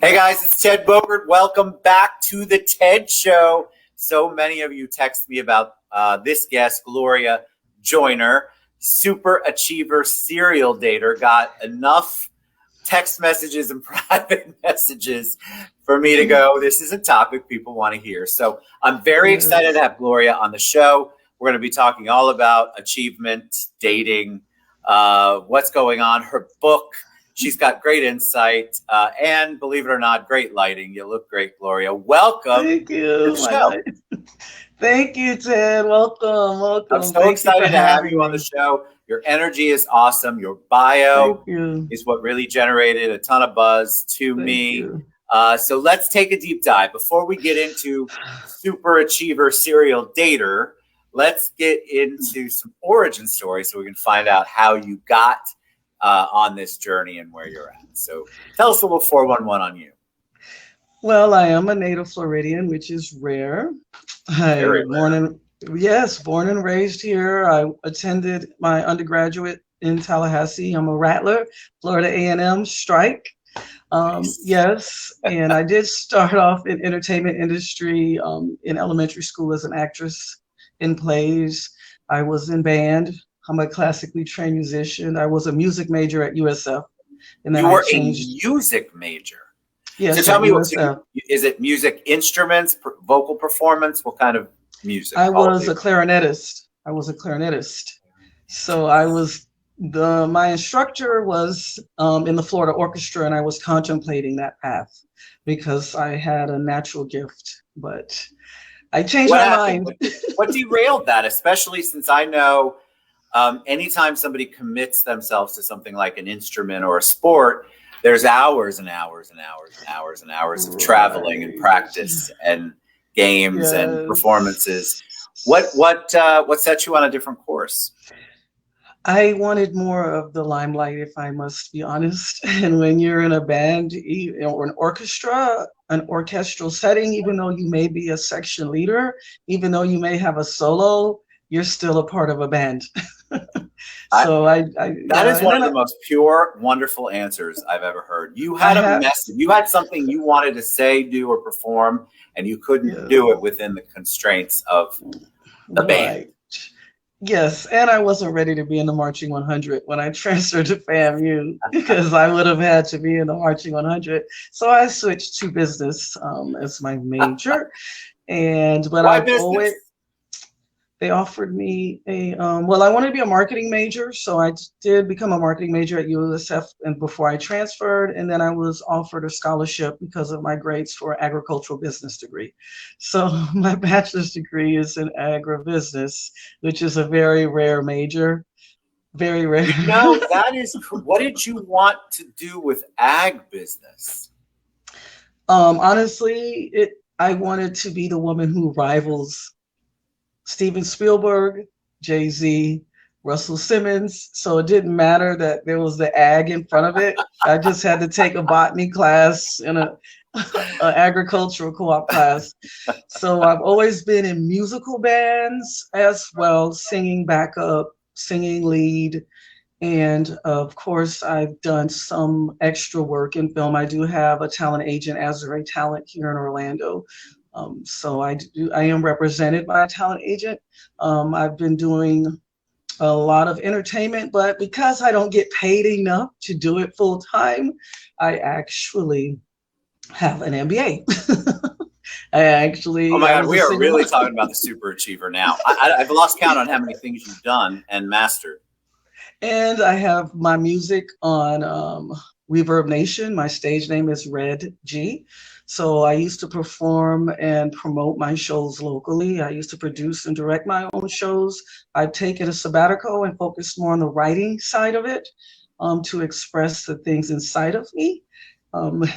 Hey guys, it's Ted Bogert. Welcome back to the TED Show. So many of you text me about this guest, Gloria Joyner, super achiever, serial dater. Got enough text messages and private messages for me to go, this is a topic people want to hear. So I'm very excited to have Gloria on the show. We're going to be talking all about achievement, dating, what's going on, her book. She's got great insight and, believe it or not, great lighting. You look great, Gloria. Welcome. Thank you. To the show. Thank you, Ted. Welcome. I'm so excited to have you on the show. Your energy is awesome. Your bio is what really generated a ton of buzz to me. So let's take a deep dive. Before we get into super achiever, serial dater, let's get into some origin stories so we can find out how you got on this journey and where you're at. So tell us a little 411 on you. Well, I am a native Floridian, which is rare. Born and raised here. I attended my undergraduate in Tallahassee. I'm a Rattler, Florida A&M strike. Yes, and I did start off in entertainment industry in elementary school as an actress in plays. I was in band. I'm a classically trained musician. I was a music major at USF. And then you were a music major? Yes. So tell me, is it music instruments, vocal performance? What kind of music? I was a clarinetist. So my instructor was in the Florida Orchestra, and I was contemplating that path because I had a natural gift, but I changed my mind. What derailed that, especially since I know anytime somebody commits themselves to something like an instrument or a sport, there's hours and hours and hours and hours and hours of traveling and practice and games and performances. What set you on a different course? I wanted more of the limelight, if I must be honest. And when you're in a band or an orchestral setting, even though you may be a section leader, even though you may have a solo, you're still a part of a band. So that is one of the most pure, wonderful answers I've ever heard. You had a message. You had something you wanted to say, do, or perform, and you couldn't do it within the constraints of the band. Yes, and I wasn't ready to be in the Marching 100 when I transferred to FAMU because I would have had to be in the Marching 100. So I switched to business as my major, they offered me I wanted to be a marketing major, so I did become a marketing major at USF and before I transferred, and then I was offered a scholarship because of my grades for an agricultural business degree. So my bachelor's degree is in agribusiness, which is a very rare major, very rare. No, that is. What did you want to do with ag business? Honestly, I wanted to be the woman who rivals Steven Spielberg, Jay-Z, Russell Simmons. So it didn't matter that there was the ag in front of it. I just had to take a botany class and an agricultural co-op class. So I've always been in musical bands as well, singing backup, singing lead. And of course, I've done some extra work in film. I do have a talent agent, Azure Talent, here in Orlando. So I am represented by a talent agent. I've been doing a lot of entertainment, but because I don't get paid enough to do it full time, I actually have an M.B.A. Oh my God, we are really talking about the super achiever now. I've lost count on how many things you've done and mastered. And I have my music on Reverb Nation. My stage name is Red G. So I used to perform and promote my shows locally. I used to produce and direct my own shows. I've taken a sabbatical and focused more on the writing side of it to express the things inside of me.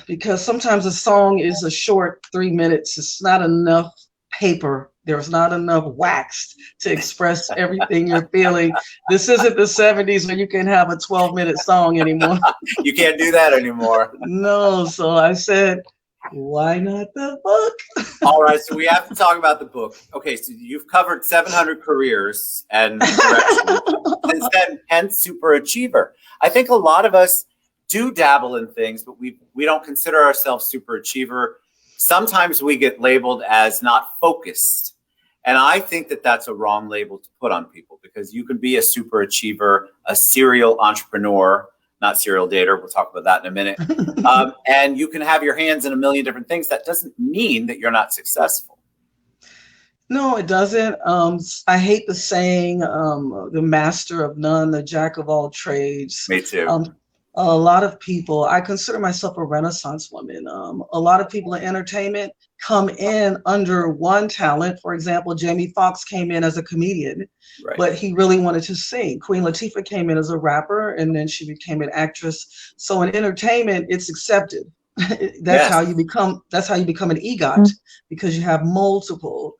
Because sometimes a song is a short 3 minutes. It's not enough paper. There's not enough wax to express everything you're feeling. This isn't the 70s when you can have a 12-minute song anymore. You can't do that anymore. No, so I said, why not the book? All right, so we have to talk about the book. Okay, so you've covered 700 careers and directions since then, hence super achiever. I think a lot of us do dabble in things, but we don't consider ourselves super achiever. Sometimes we get labeled as not focused. And I think that that's a wrong label to put on people, because you can be a super achiever, a serial entrepreneur, not serial dater. We'll talk about that in a minute. And you can have your hands in a million different things. That doesn't mean that you're not successful. No, it doesn't. I hate the saying, the master of none, the jack of all trades. Me too. A lot of people, I consider myself a Renaissance woman. A lot of people in entertainment come in under one talent. For example, Jamie Foxx came in as a comedian, Right. but he really wanted to sing. Queen Latifah came in as a rapper, and then she became an actress. So in entertainment, it's accepted. That's Yes. how you become an EGOT, because you have multiple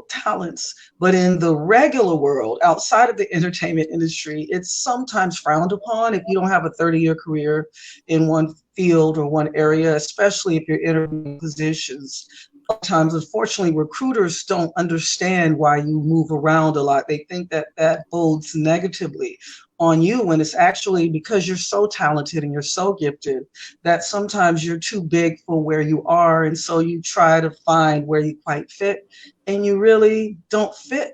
talents. But in the regular world, outside of the entertainment industry, it's sometimes frowned upon if you don't have a 30-year career in one field or one area, especially if you're interviewing positions. Sometimes, unfortunately, recruiters don't understand why you move around a lot. They think that that bodes negatively on you, when it's actually because you're so talented and you're so gifted that sometimes you're too big for where you are. And so you try to find where you quite fit, and you really don't fit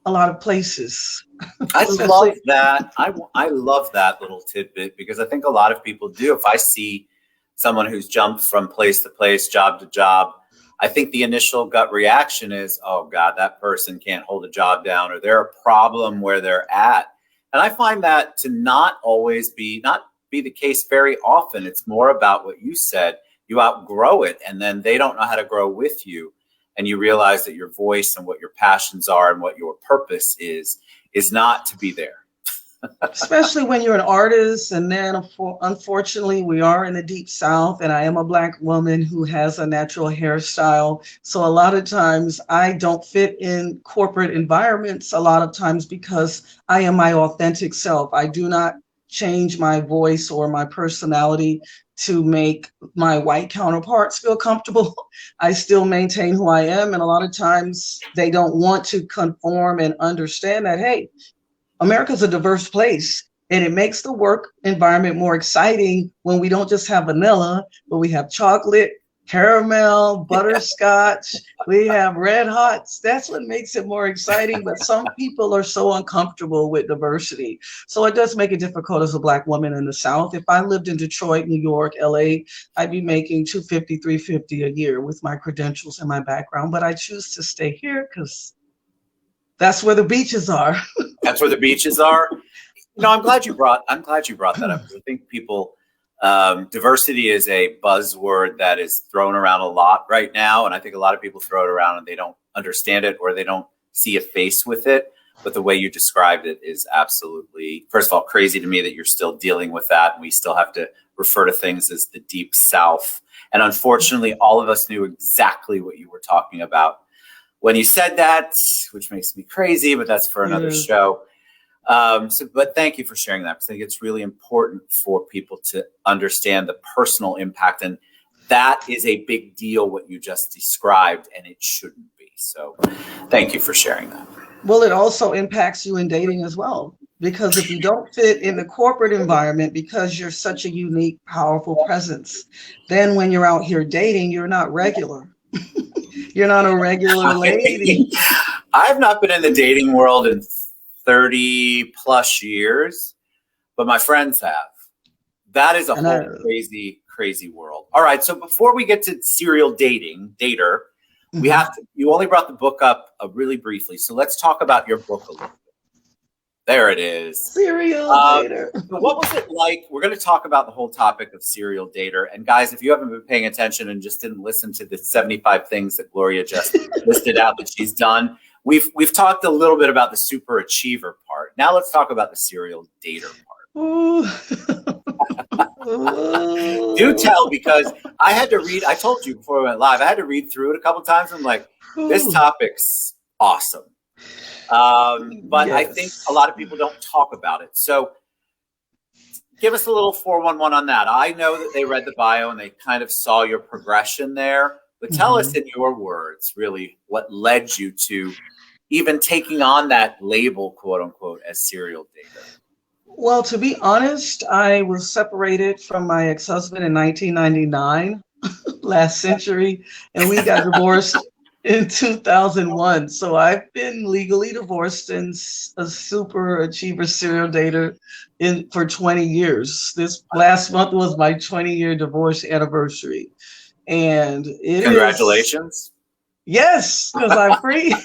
a lot of places. I love that. I love that little tidbit, because I think a lot of people do. If I see someone who's jumped from place to place, job to job, I think the initial gut reaction is, oh God, that person can't hold a job down, or they're a problem where they're at. And I find that to not be the case very often. It's more about what you said. You outgrow it, and then they don't know how to grow with you. And you realize that your voice and what your passions are and what your purpose is not to be there. Especially when you're an artist. And then unfortunately, we are in the deep South, and I am a Black woman who has a natural hairstyle. So a lot of times I don't fit in corporate environments a lot of times, because I am my authentic self. I do not change my voice or my personality to make my white counterparts feel comfortable. I still maintain who I am. And a lot of times they don't want to conform and understand that, hey, America's a diverse place, and it makes the work environment more exciting when we don't just have vanilla, but we have chocolate, caramel, butterscotch, we have red hots. That's what makes it more exciting. But some people are so uncomfortable with diversity. So it does make it difficult as a Black woman in the South. If I lived in Detroit, New York, LA, I'd be making $250, $350 a year with my credentials and my background. But I choose to stay here because that's where the beaches are. That's where the beaches are. No, I'm glad you brought that up, because I think people, diversity is a buzzword that is thrown around a lot right now. And I think a lot of people throw it around and they don't understand it, or they don't see a face with it. But the way you described it is absolutely, first of all, crazy to me that you're still dealing with that. And we still have to refer to things as the deep South. And unfortunately, all of us knew exactly what you were talking about when you said that, which makes me crazy, but that's for another show. But thank you for sharing that, because I think it's really important for people to understand the personal impact. And that is a big deal, what you just described, and it shouldn't be. So thank you for sharing that. Well, it also impacts you in dating as well, because if you don't fit in the corporate environment because you're such a unique, powerful presence, then when you're out here dating, you're not regular. You're not a regular lady. I've not been in the dating world in 30 plus years, but my friends have. That is a whole crazy world. All right. So before we get to serial dater, we have to, you only brought the book up really briefly. So let's talk about your book a little bit. There it is. Serial dater. So what was it like? We're going to talk about the whole topic of serial dater. And guys, if you haven't been paying attention and just didn't listen to the 75 things that Gloria just listed out that she's done, we've talked a little bit about the super achiever part. Now let's talk about the serial dater part. Do tell, because I had to read, I told you before we went live, I had to read through it a couple times. I'm like, this topic's awesome. But I think a lot of people don't talk about it. So give us a little 411 on that. I know that they read the bio and they kind of saw your progression there, but tell us in your words, really, what led you to even taking on that label, quote unquote, as serial dater. Well, to be honest, I was separated from my ex-husband in 1999, last century, and we got divorced in 2001. So I've been legally divorced and a super achiever serial dater in for 20 years. This last month was my 20-year divorce anniversary. And it is, Congratulations. yes, because I'm free.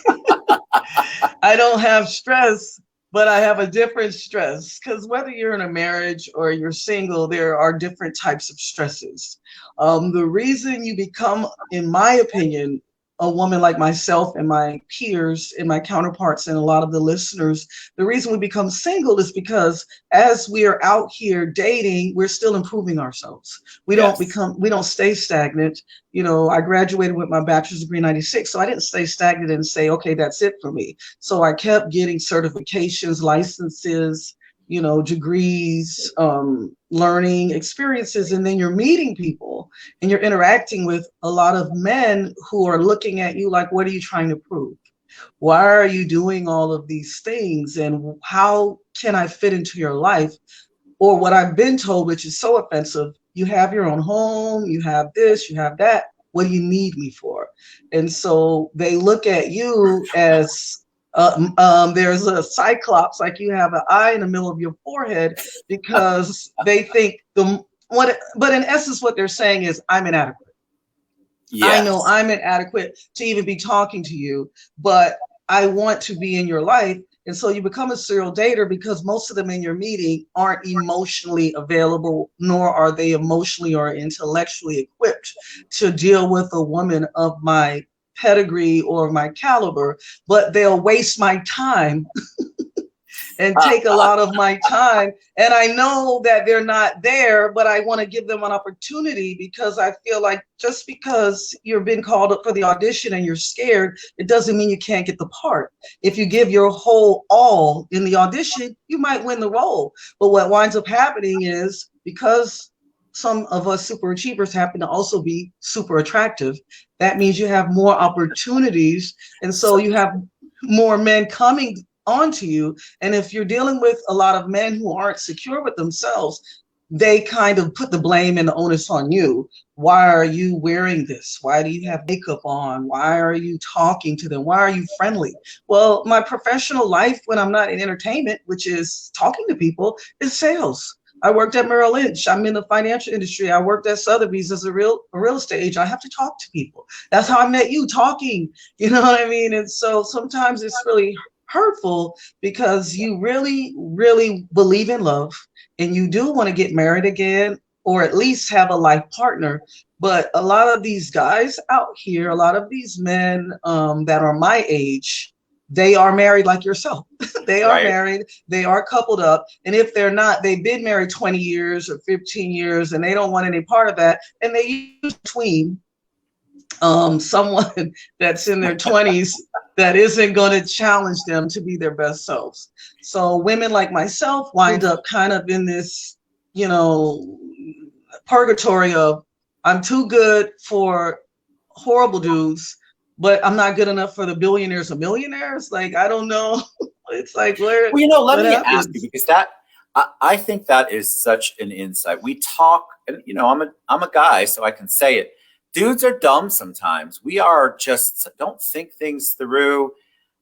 I don't have stress, but I have a different stress because whether you're in a marriage or you're single, there are different types of stresses. The reason you become, in my opinion, a woman like myself and my peers and my counterparts and a lot of the listeners, the reason we become single is because as we are out here dating, we're still improving ourselves. Yes. We don't stay stagnant. You know, I graduated with my bachelor's degree in 96, so I didn't stay stagnant and say, okay, that's it for me. So I kept getting certifications, licenses, you know, degrees, learning experiences, and then you're meeting people and you're interacting with a lot of men who are looking at you like, what are you trying to prove? Why are you doing all of these things? And how can I fit into your life? Or what I've been told, which is so offensive, you have your own home, you have this, you have that. What do you need me for? And so they look at you as there's a cyclops, like you have an eye in the middle of your forehead, because they think but in essence, what they're saying is, I'm inadequate. I know Yes. I'm inadequate to even be talking to you, but I want to be in your life. And so you become a serial dater because most of them in your meeting aren't emotionally available, nor are they emotionally or intellectually equipped to deal with a woman of my pedigree or my caliber, but they'll waste my time and take a lot of my time. And I know that they're not there, but I want to give them an opportunity because I feel like just because you've been called up for the audition and you're scared, it doesn't mean you can't get the part. If you give your whole all in the audition, you might win the role. But what winds up happening is because some of us super achievers happen to also be super attractive, that means you have more opportunities. And so So, you have more men coming onto you. And if you're dealing with a lot of men who aren't secure with themselves, they kind of put the blame and the onus on you. Why are you wearing this? Why do you have makeup on? Why are you talking to them? Why are you friendly? Well, my professional life when I'm not in entertainment, which is talking to people, is sales. I worked at Merrill Lynch. I'm in the financial industry. I worked at Sotheby's as a real estate agent. I have to talk to people. That's how I met you, talking. You know what I mean? And so sometimes it's really hurtful because you really, really believe in love and you do want to get married again or at least have a life partner. But a lot of these guys out here, a lot of these men that are my age, they are married like yourself. They are right. married, they are coupled up. And if they're not, they've been married 20 years or 15 years and they don't want any part of that. And they use between someone that's in their 20s that isn't going to challenge them to be their best selves. So women like myself wind up kind of in this, you know, purgatory of I'm too good for horrible dudes, but I'm not good enough for the billionaires or millionaires. Like, I don't know. It's like, Well, you know, let what me ask you happens? because I think that is such an insight. We talk, and you know, I'm a guy, so I can say it. Dudes are dumb sometimes. We are just don't think things through.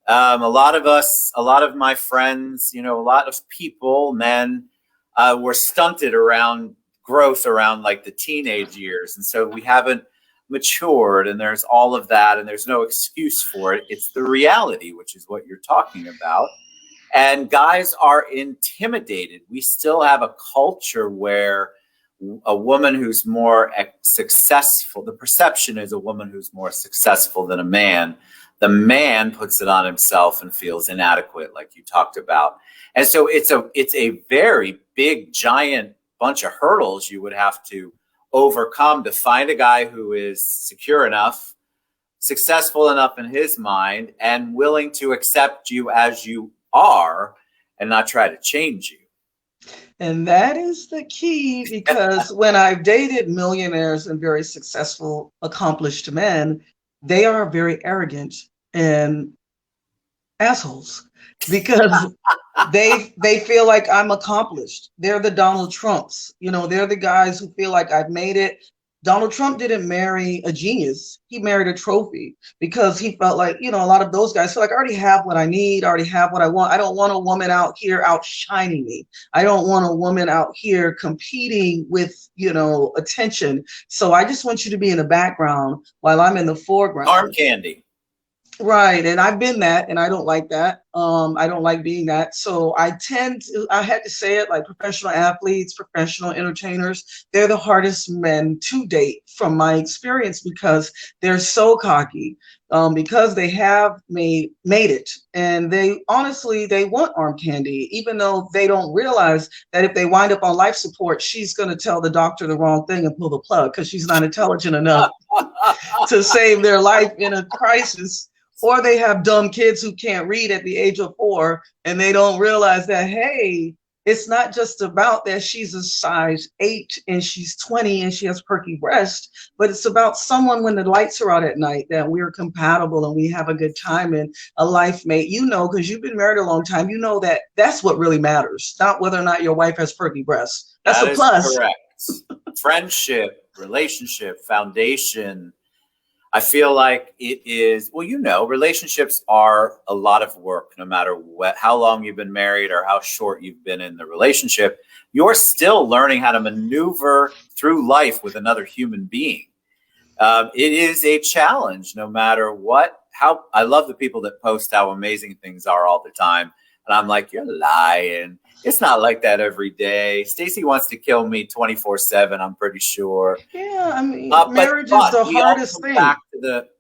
A lot of us, a lot of my friends, you know, a lot of people, men, were stunted around growth around like the teenage years, and so we haven't matured. And there's all of that, and there's no excuse for it. It's the reality, which is what you're talking about. And guys are intimidated. We still have a culture where a woman who's more successful, the perception is a woman who's more successful than a man. The man puts it on himself and feels inadequate, like you talked about. And so it's a very big, giant bunch of hurdles you would have to overcome to find a guy who is secure enough, successful enough in his mind, and willing to accept you as you are and not try to change you. And that is the key because when I've dated millionaires and very successful, accomplished men, they are very arrogant and Assholes, because they feel like I'm accomplished. They're the Donald Trumps. They're the guys who feel like I've made it. Donald Trump didn't marry a genius. He married a trophy because he felt like, a lot of those guys feel like I already have what I need, I already have what I want. I don't want a woman out here outshining me. I don't want a woman out here competing with, attention. So I just want you to be in the background while I'm in the foreground. Arm candy. Right. And I've been that, and I don't like that. I don't like being that. So I had to say it, like professional athletes, professional entertainers, they're the hardest men to date from my experience because they're so cocky, because they have made it. And they want arm candy, even though they don't realize that if they wind up on life support, she's going to tell the doctor the wrong thing and pull the plug because she's not intelligent enough to save their life in a crisis. Or they have dumb kids who can't read at the age of 4, and they don't realize that, hey, it's not just about that she's a size 8 and she's 20 and she has perky breasts, but it's about someone when the lights are out at night that we're compatible and we have a good time and a life mate. Because you've been married a long time, that that's what really matters, not whether or not your wife has perky breasts. That's a plus. Correct. Friendship, relationship, foundation. I feel like it is, relationships are a lot of work, no matter how long you've been married or how short you've been in the relationship. You're still learning how to maneuver through life with another human being. It is a challenge, no matter how I love the people that post how amazing things are all the time. And I'm like, you're lying. It's not like that every day. Stacey wants to kill me 24/7. I'm pretty sure. Yeah, I mean, marriage is the hardest thing.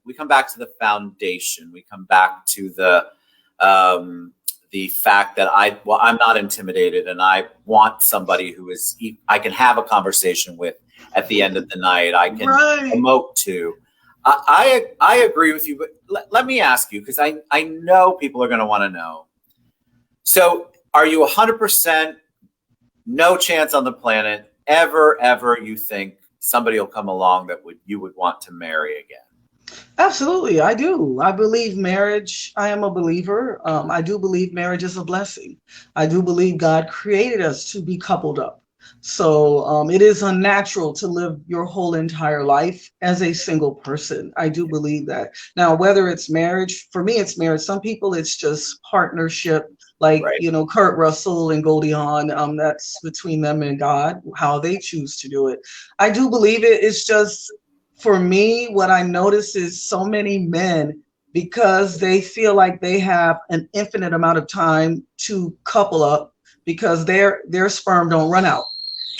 We come back to the foundation. We come back to the fact that I'm not intimidated, and I want somebody who I can have a conversation with at the end of the night. I can emote to. I agree with you, but let me ask you, because I know people are going to want to know. So are you 100% no chance on the planet ever you think somebody will come along that you would want to marry again? Absolutely, I do. I believe marriage. I am a believer. I do believe marriage is a blessing. I do believe God created us to be coupled up. So it is unnatural to live your whole entire life as a single person. I do believe that. Now, whether it's marriage, for me, it's marriage. Some people, it's just partnership. Like, Kurt Russell and Goldie Hawn, that's between them and God, how they choose to do it. I do believe it. It's just, for me, what I notice is so many men, because they feel like they have an infinite amount of time to couple up because their sperm don't run out.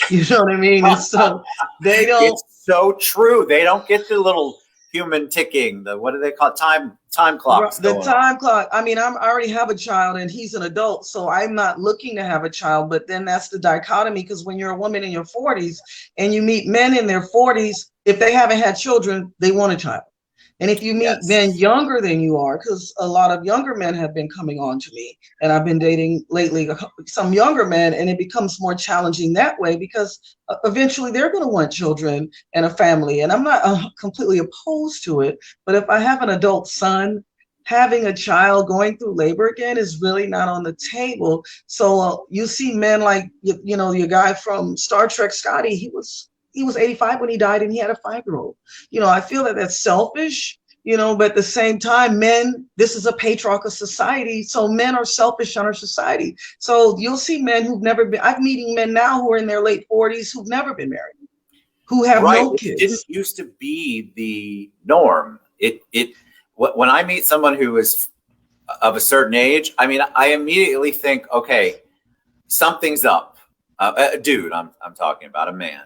You know what I mean? And so they don't. It's so true. They don't get the little human ticking. What do they call it? Time clocks. The time clock. I mean, I already have a child and he's an adult, so I'm not looking to have a child. But then that's the dichotomy, because when you're a woman in your 40s and you meet men in their 40s, if they haven't had children, they want a child. And if you meet men younger than you are, because a lot of younger men have been coming on to me, and I've been dating lately some younger men, and it becomes more challenging that way because eventually they're going to want children and a family. And I'm not completely opposed to it, but if I have an adult son, having a child going through labor again is really not on the table. So you see men like, your guy from Star Trek, Scotty, he was 85 when he died and he had a 5-year-old. I feel that that's selfish, but at the same time, men, this is a patriarchal society. So men are selfish on our society. So you'll see men who've never been, I'm meeting men now who are in their late 40s who've never been married, who have no kids. It didn't used to be the norm. When I meet someone who is of a certain age, I mean, I immediately think, okay, something's up. Dude, I'm talking about a man.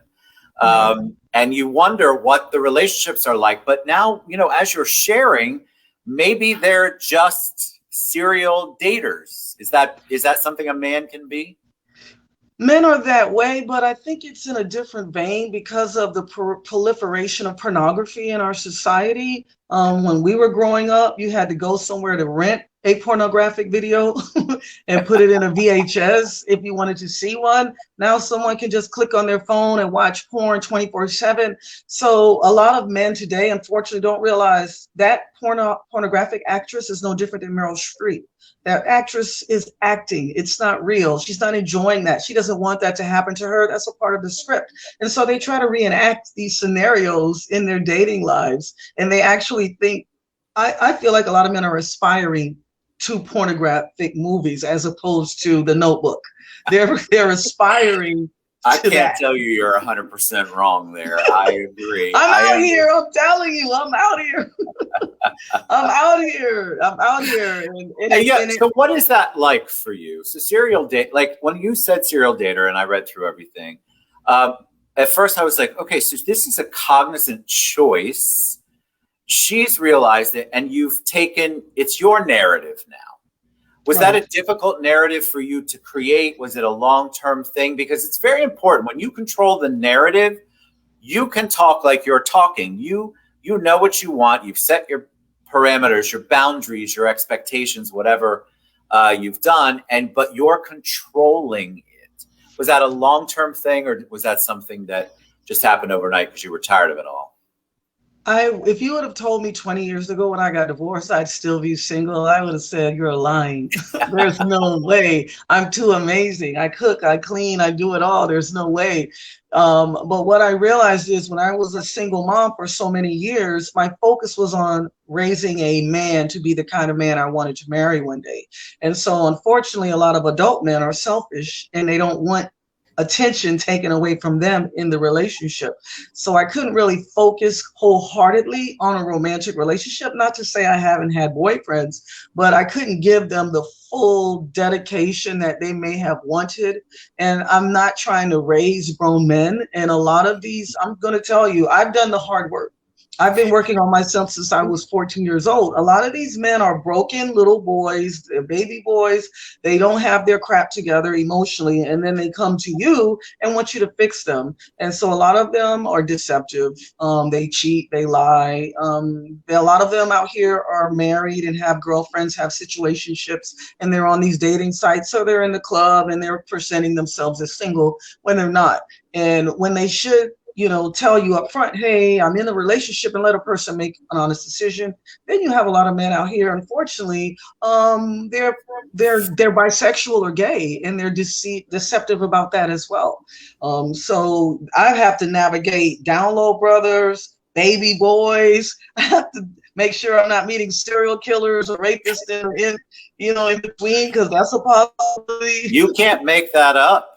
And you wonder what the relationships are like. But now, as you're sharing, maybe they're just serial daters. Is that something a man can be? Men are that way, but I think it's in a different vein because of the proliferation of pornography in our society. When we were growing up, you had to go somewhere to rent a pornographic video and put it in a VHS if you wanted to see one. Now someone can just click on their phone and watch porn 24/7. So a lot of men today, unfortunately, don't realize that pornographic actress is no different than Meryl Streep. That actress is acting. It's not real. She's not enjoying that. She doesn't want that to happen to her. That's a part of the script. And so they try to reenact these scenarios in their dating lives. And they actually think, I feel like a lot of men are aspiring to pornographic movies as opposed to The Notebook. They're aspiring. I can't tell you you're 100% wrong there. I agree. I'm out here. I'm telling you, I'm out here. I'm out here. I'm out here. So what is that like for you? So serial date, like when you said serial dater, and I read through everything, at first I was like, okay, so this is a cognizant choice. She's realized it, and it's your narrative now. Was that a difficult narrative for you to create? Was it a long-term thing? Because it's very important. When you control the narrative, you can talk like you're talking. You know what you want. You've set your parameters, your boundaries, your expectations, whatever you've done, but you're controlling it. Was that a long-term thing, or was that something that just happened overnight because you were tired of it all? If you would have told me 20 years ago when I got divorced, I'd still be single, I would have said, you're lying. There's no way. I'm too amazing. I cook, I clean, I do it all. There's no way. But what I realized is when I was a single mom for so many years, my focus was on raising a man to be the kind of man I wanted to marry one day. And so unfortunately, a lot of adult men are selfish and they don't want attention taken away from them in the relationship. So I couldn't really focus wholeheartedly on a romantic relationship. Not to say I haven't had boyfriends, but I couldn't give them the full dedication that they may have wanted. And I'm not trying to raise grown men. And a lot of these, I'm going to tell you, I've done the hard work. I've been working on myself since I was 14 years old. A lot of these men are broken little boys, they're baby boys. They don't have their crap together emotionally. And then they come to you and want you to fix them. And so a lot of them are deceptive. They cheat, they lie. A lot of them out here are married and have girlfriends, have situationships, and they're on these dating sites. So they're in the club and they're presenting themselves as single when they're not. And when they should, tell you up front, hey, I'm in a relationship, and let a person make an honest decision. Then you have a lot of men out here, unfortunately, they're bisexual or gay, and they're deceptive about that as well. So I have to navigate down low brothers, baby boys. I have to make sure I'm not meeting serial killers or rapists in between, because that's a possibility. You can't make that up.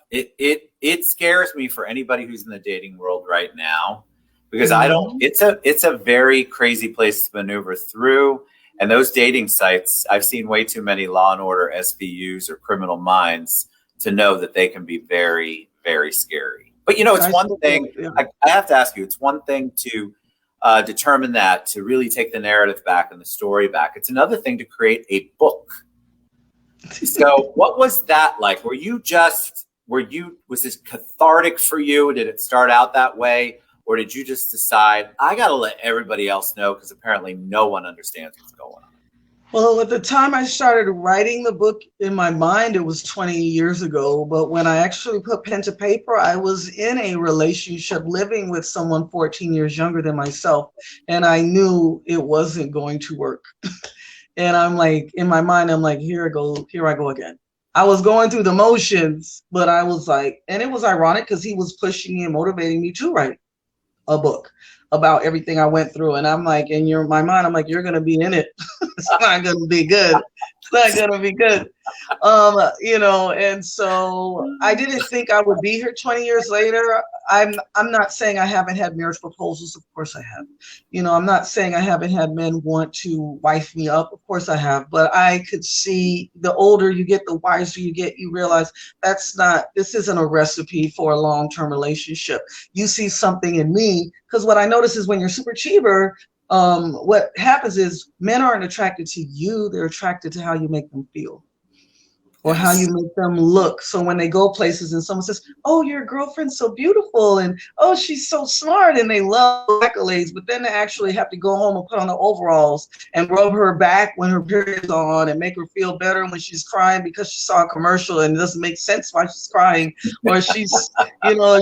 It scares me for anybody who's in the dating world right now, because it's a very crazy place to maneuver through. And those dating sites, I've seen way too many Law and Order SVUs or Criminal Minds to know that they can be very, very scary. But it's one thing, I have to ask you, it's one thing to determine that, to really take the narrative back and the story back. It's another thing to create a book. So what was that like? Was this cathartic for you? Did it start out that way? Or did you just decide, I got to let everybody else know because apparently no one understands what's going on? Well, at the time I started writing the book in my mind, it was 20 years ago. But when I actually put pen to paper, I was in a relationship living with someone 14 years younger than myself. And I knew it wasn't going to work. And I'm like, in my mind, I'm like, here I go again. I was going through the motions, but I was like, and it was ironic because he was pushing me and motivating me to write a book about everything I went through. And I'm like, in my mind, I'm like, you're going to be in it. It's not going to be good. It's not going to be good. And so I didn't think I would be here 20 years later. I'm not saying I haven't had marriage proposals. Of course I have. I'm not saying I haven't had men want to wife me up. Of course I have. But I could see the older you get, the wiser you get, you realize this isn't a recipe for a long-term relationship. You see something in me, because what I notice is when you're super achiever, what happens is men aren't attracted to you. They're attracted to how you make them feel. or how you Yes. make them look. So when they go places and someone says, "Oh, your girlfriend's so beautiful," and "Oh, she's so smart," and they love accolades, but then they actually have to go home and put on the overalls and rub her back when her period's on and make her feel better when she's crying because she saw a commercial and it doesn't make sense why she's crying, or she's,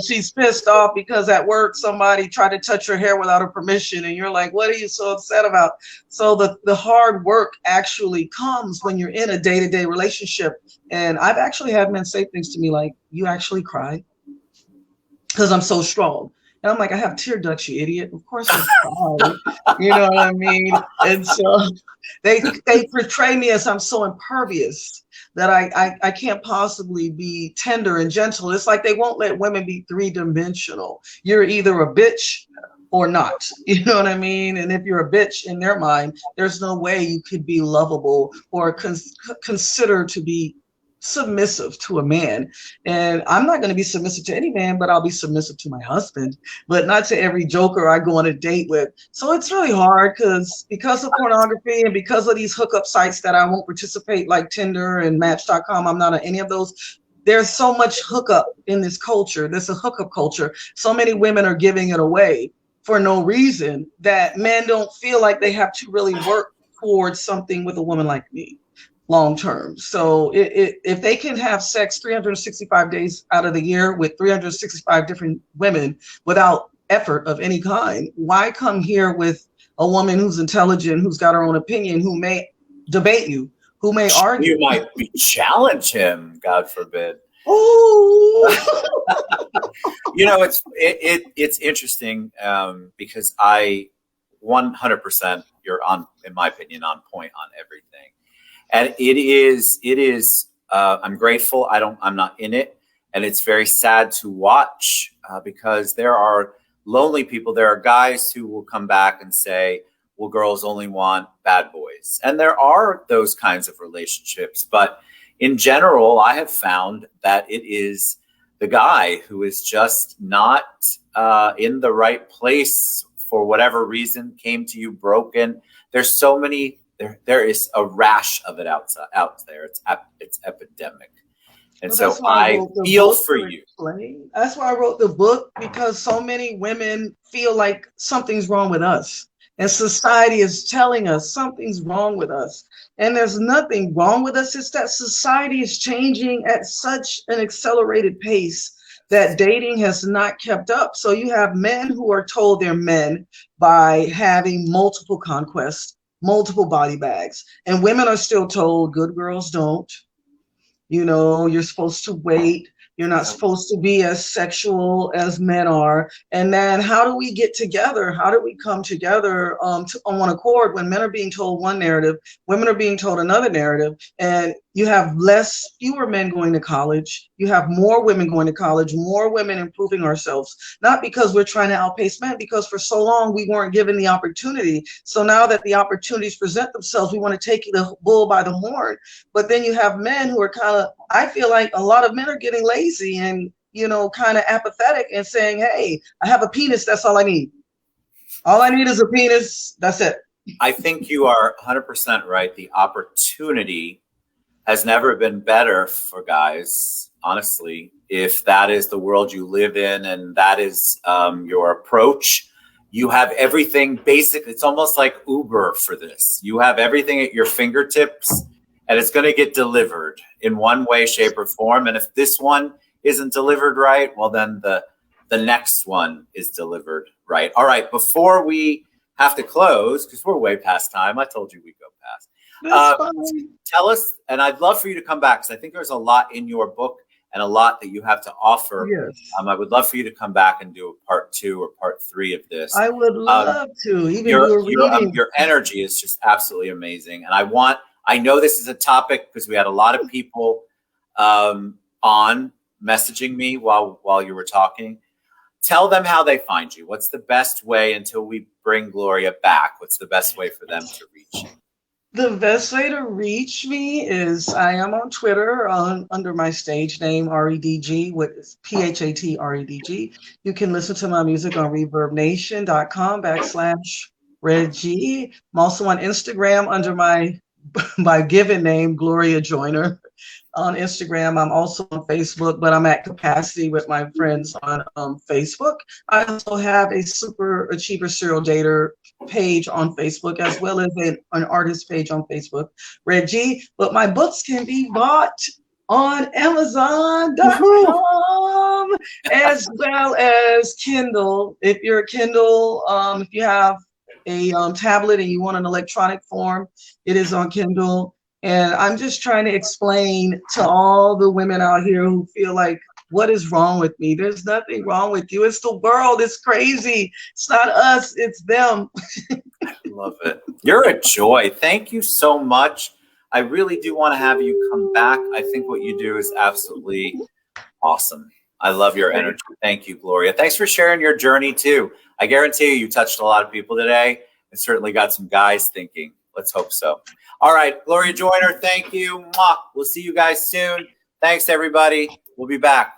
she's pissed off because at work somebody tried to touch her hair without her permission, and you're like, "What are you so upset about?" So the hard work actually comes when you're in a day-to-day relationship. And I've actually had men say things to me like, "You actually cry?" Because I'm so strong. And I'm like, "I have tear ducts, you idiot. Of course I cry." You know what I mean? And so they portray me as I'm so impervious that I can't possibly be tender and gentle. It's like they won't let women be three-dimensional. You're either a bitch or not. You know what I mean? And if you're a bitch in their mind, there's no way you could be lovable or consider to be submissive to a man. And I'm not going to be submissive to any man, but I'll be submissive to my husband, but not to every joker I go on a date with. So it's really hard because of pornography and because of these hookup sites that I won't participate, like Tinder and Match.com. I'm not on any of those. There's so much hookup in this culture. There's a hookup culture. So many women are giving it away for no reason that men don't feel like they have to really work towards something with a woman like me long term. So if they can have sex 365 days out of the year with 365 different women without effort of any kind, why come here with a woman who's intelligent, who's got her own opinion, who may debate you, who may argue? You might be challenge him, God forbid. Oh, It's interesting because I 100% you're on, in my opinion, on point on everything. And it is I'm grateful I'm not in it, and it's very sad to watch because there are lonely people. There are guys who will come back and say, well, girls only want bad boys, and there are those kinds of relationships, but in general I have found that it is the guy who is just not in the right place for whatever reason, came to you broken. There's so many. There is a rash of it out there. It's epidemic, and well, so I feel for you. That's why I wrote the book, because so many women feel like something's wrong with us, and society is telling us something's wrong with us. And there's nothing wrong with us. It's that society is changing at such an accelerated pace that dating has not kept up. So you have men who are told they're men by having multiple conquests, multiple body bags, and women are still told good girls don't. You're supposed to wait. You're not supposed to be as sexual as men are. And then how do we get together? How do we come together on one accord when men are being told one narrative, women are being told another narrative, and you have fewer men going to college. You have more women going to college, more women improving ourselves, not because we're trying to outpace men, because for so long we weren't given the opportunity. So now that the opportunities present themselves, we want to take the bull by the horn. But then you have men who are I feel like a lot of men are getting lazy and, kind of apathetic and saying, hey, I have a penis. That's all I need. All I need is a penis. That's it. I think you are 100% right. The opportunity has never been better for guys, honestly. If that is the world you live in and that is your approach, you have everything. Basically, it's almost like Uber for this. You have everything at your fingertips, and it's going to get delivered in one way, shape, or form. And if this one isn't delivered right, well, then the next one is delivered right. All right, before we have to close, because we're way past time. I told you we'd go past. Tell us, and I'd love for you to come back, because I think there's a lot in your book and a lot that you have to offer. Yes. I would love for you to come back and do a part 2 or part 3 of this. I would love to. Even your energy is just absolutely amazing. And I know this is a topic because we had a lot of people on messaging me while you were talking. Tell them how they find you. What's the best way until we bring Gloria back? What's the best way for them to reach you? The best way to reach me is I am on Twitter under my stage name, REDG, with PHATREDG. You can listen to my music on ReverbNation.com/Red I'm also on Instagram under my given name, Gloria Joyner. on Instagram. I'm also on Facebook, but I'm at capacity with my friends on Facebook. I also have a Super Achiever Serial Dater page on Facebook, as well as an artist page on Facebook, Red G. But my books can be bought on Amazon.com as well as Kindle. If you're a Kindle, if you have a tablet and you want an electronic form, it is on Kindle. And I'm just trying to explain to all the women out here who feel like, what is wrong with me? There's nothing wrong with you. It's the world. It's crazy. It's not us. It's them. I love it. You're a joy. Thank you so much. I really do want to have you come back. I think what you do is absolutely awesome. I love your energy. Thank you, Gloria. Thanks for sharing your journey too. I guarantee you touched a lot of people today and certainly got some guys thinking. Let's hope so. All right, Gloria Joyner, thank you. Mwah. We'll see you guys soon. Thanks, everybody. We'll be back.